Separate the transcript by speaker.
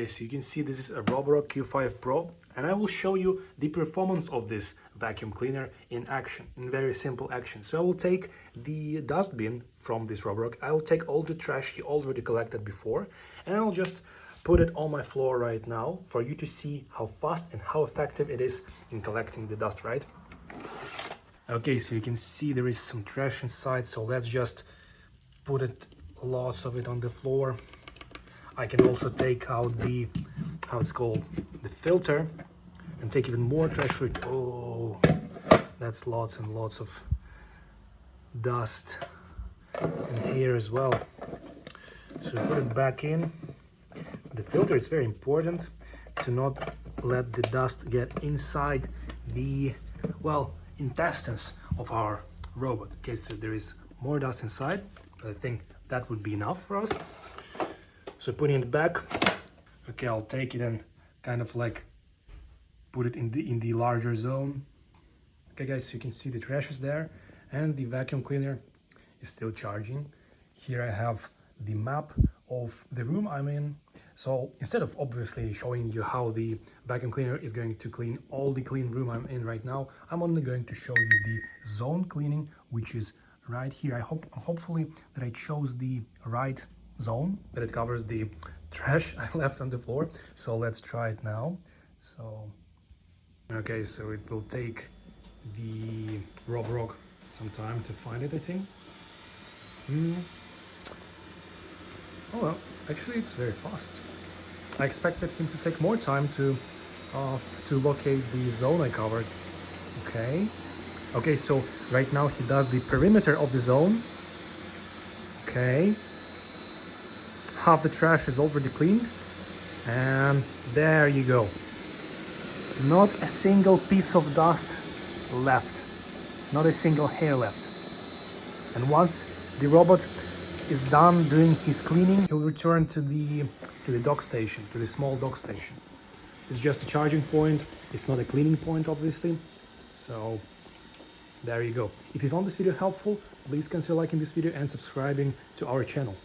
Speaker 1: guys, so you can see this is a ROBOROCK Q5 Pro, and I will show you the performance of this vacuum cleaner in action, in very simple action. So I will take the dustbin from this ROBOROCK, I will take all the trash he already collected before, and I'll just put it on my floor right now for you to see how fast and how effective it is in collecting the dust, right? Okay, so you can see there is some trash inside, so let's just put it, lots of it, on the floor. I can also take out the, how it's called, the filter, and take even more trash with, oh, that's lots and lots of dust and hair as well. So put it back in. The filter, it's very important to not let the dust get inside the, well, intestines of our robot. Okay, so there is more dust inside, but I think that would be enough for us. So putting it back, okay, I'll take it and kind of like put it in the larger zone. Okay guys, so you can see the trash is there and the vacuum cleaner is still charging. Here I have the map of the room I'm in. So instead of obviously showing you how the vacuum cleaner is going to clean all the clean room I'm in right now, I'm only going to show you the zone cleaning, which is right here. Hopefully that I chose the right zone, that it covers the trash I left on the floor. So let's try it now. So okay, so it will take the ROBOROCK some time to find it, I think. Oh well, actually it's very fast. I expected him to take more time to locate the zone I covered. Okay, so right now he does the perimeter of the zone. Okay, half the trash is already cleaned, and there you go. Not a single piece of dust left, not a single hair left. And once the robot is done doing his cleaning, he'll return to the dock station, to the small dock station. It's just a charging point, it's not a cleaning point obviously. So there you go. If you found this video helpful, please consider liking this video and subscribing to our channel.